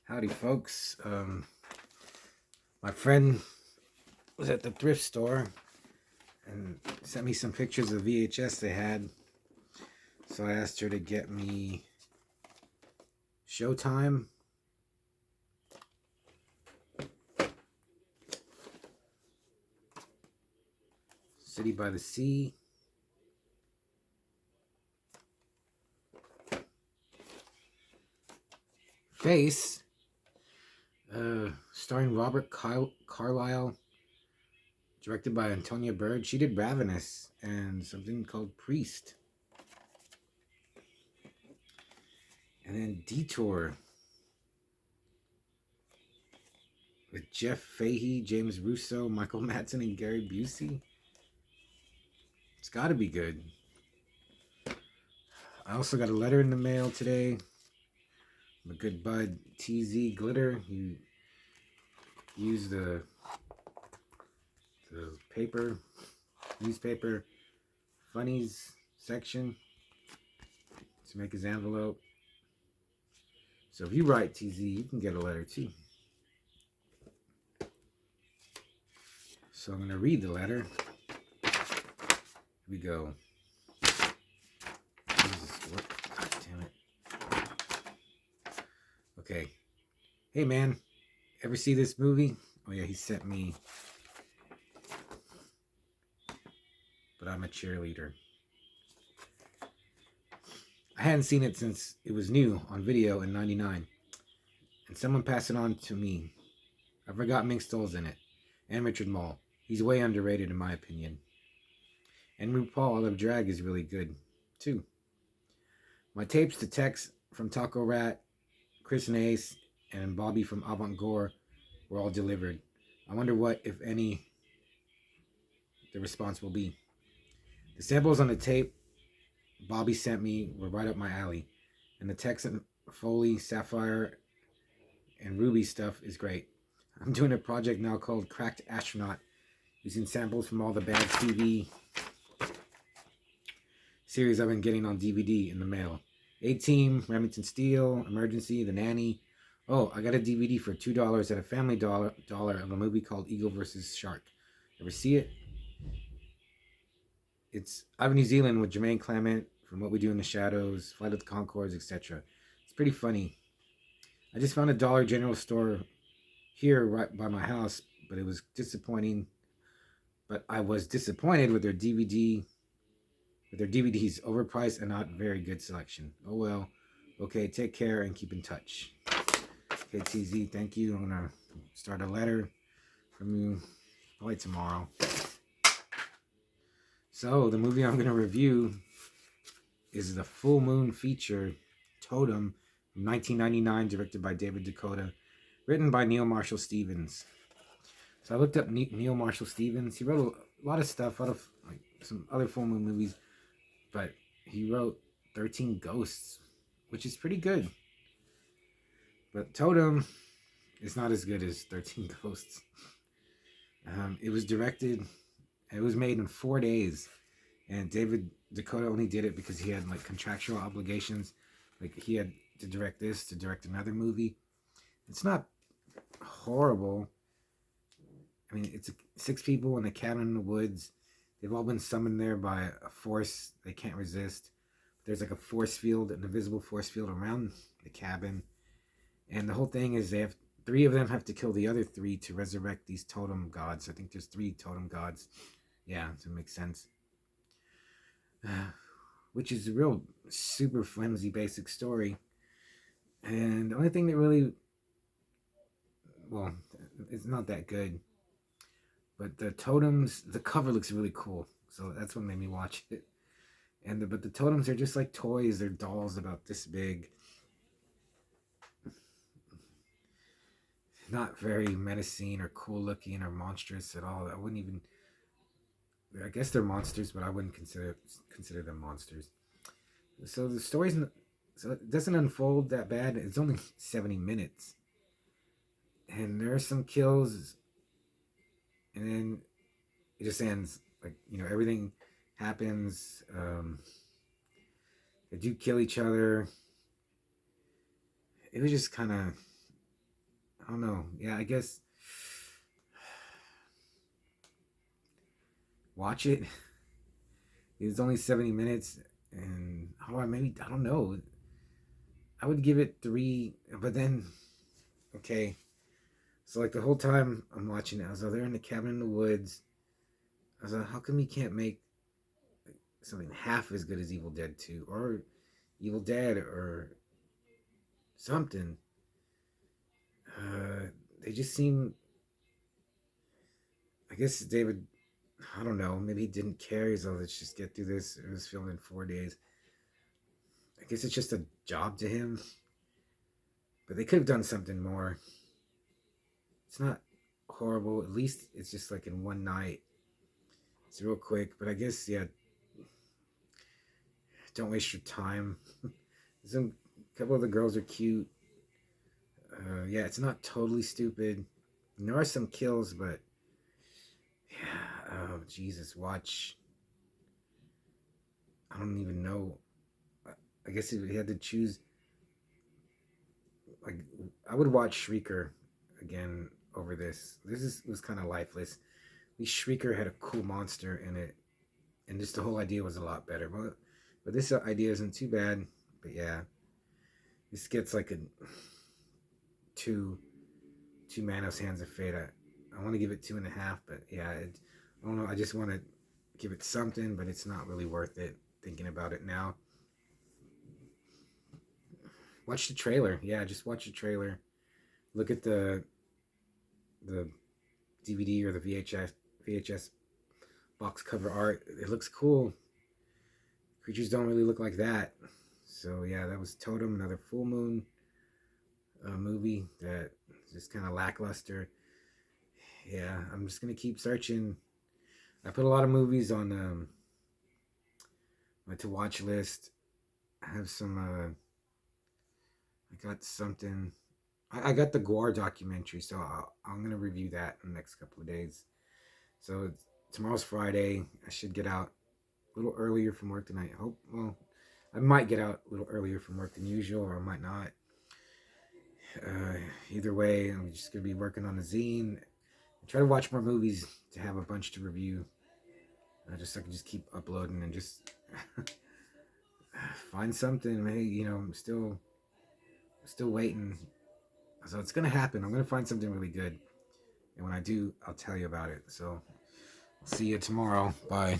Howdy, folks. My friend was at the thrift store and sent me some pictures of VHS they had. So I asked her to get me Showtime, City by the Sea, Face, starring Robert Carlyle, directed by Antonia Bird. She did Ravenous and something called Priest. And then Detour with Jeff Fahey, James Russo, Michael Madsen, and Gary Busey. It's got to be good. I also got a letter in the mail today. My good bud TZ Glitter. He used the newspaper funnies section to make his envelope. So if you write TZ, you can get a letter too. So I'm going to read the letter. Here we go. How does this work? God damn it. Okay. Hey man, ever see this movie? Oh yeah, he sent me. But I'm a cheerleader. I hadn't seen it since it was new on video in '99. And someone passed it on to me. I forgot Mink Stoll's in it. And Richard Mall. He's way underrated in my opinion. And RuPaul of Drag is really good, too. My tapes to Tex from Taco Rat, Chris and Ace, and Bobby from Avant Gore were all delivered. I wonder what, if any, the response will be. The samples on the tape Bobby sent me were right up my alley. And the Tex and Foley, Sapphire, and Ruby stuff is great. I'm doing a project now called Cracked Astronaut, using samples from all the bad TV series I've been getting on DVD in the mail. A-Team, Remington Steele, Emergency, The Nanny. Oh, I got a DVD for $2 at a Family Dollar of a movie called Eagle vs. Shark. Ever see it? It's out of New Zealand with Jermaine Clement from What We Do in the Shadows, Flight of the Conchords, etc. It's pretty funny. I just found a Dollar General store here right by my house, but it was disappointing. But I was disappointed with their DVDs, overpriced and not very good selection. Oh well. Okay, take care and keep in touch. Okay, TZ, thank you. I'm gonna start a letter from you probably tomorrow. So the movie I'm gonna review is the full moon feature Totem from 1999, directed by David Dakota, written by Neil Marshall Stevens. So I looked up Neil Marshall Stevens. He wrote a lot of stuff, out of like some other full moon movies, but he wrote 13 Ghosts, which is pretty good. But Totem is not as good as 13 Ghosts. It was made in 4 days, and David Dakota only did it because he had like contractual obligations. Like he had to direct this, to direct another movie. It's not horrible. I mean, it's 6 people in a cabin in the woods. They've all been summoned there by a force they can't resist. There's like a force field, an invisible force field around the cabin. And the whole thing is 3 of them have to kill the other 3 to resurrect these totem gods. I think there's 3 totem gods. Yeah, so it makes sense. Which is a real super flimsy basic story. And the only thing that really, well, it's not that good. But the totems, the cover looks really cool. So that's what made me watch it. But the totems are just like toys. They're dolls about this big. Not very menacing or cool looking or monstrous at all. I guess they're monsters, but I wouldn't consider them monsters. So the story's, so it doesn't unfold that bad. It's only 70 minutes. And there are some kills, and then it just ends. Like, everything happens. They do kill each other. It was just kind of I don't know. Yeah, I guess watch it. It's only 70 minutes, and maybe I don't know. I would give it 3, but then okay. So like the whole time I'm watching it, I was like, they're in the cabin in the woods. I was like, how come you can't make something half as good as Evil Dead 2 or Evil Dead or something? Uh, they just seem. I guess David. I don't know. Maybe he didn't care. He's like, let's just get through this. It was filmed in 4 days. I guess it's just a job to him. But they could have done something more. It's not horrible. At least it's just like in one night. It's real quick. But I guess yeah. Don't waste your time. Some couple of the girls are cute. Yeah, it's not totally stupid. And there are some kills, but yeah. Oh Jesus, watch. I don't even know. I guess if he had to choose, like, I would watch Shrieker again over this. Was kind of lifeless. At least Shrieker had a cool monster in it, and just the whole idea was a lot better. But this idea isn't too bad. But yeah, this gets like a two Manos Hands of Fate. I want to give it 2.5, but yeah, I don't know. I just want to give it something, but it's not really worth it. Thinking about it now. Watch the trailer. Yeah, just watch the trailer. Look at the DVD or the VHS box cover art. It looks cool. Creatures don't really look like that. So yeah, that was Totem, another full moon movie that just kind of lackluster. Yeah, I'm just gonna keep searching. I put a lot of movies on my to watch list. I have some. I got something. I got the Guar documentary, so I'm gonna review that in the next couple of days. So tomorrow's Friday. I should get out a little earlier from work tonight. I might get out a little earlier from work than usual, or I might not. Uh, Either way, I'm just gonna be working on a zine. Try to watch more movies to have a bunch to review. Just so I can just keep uploading and just find something. Maybe I'm still waiting. So it's gonna happen. I'm gonna find something really good, and when I do, I'll tell you about it. So I'll see you tomorrow. Bye.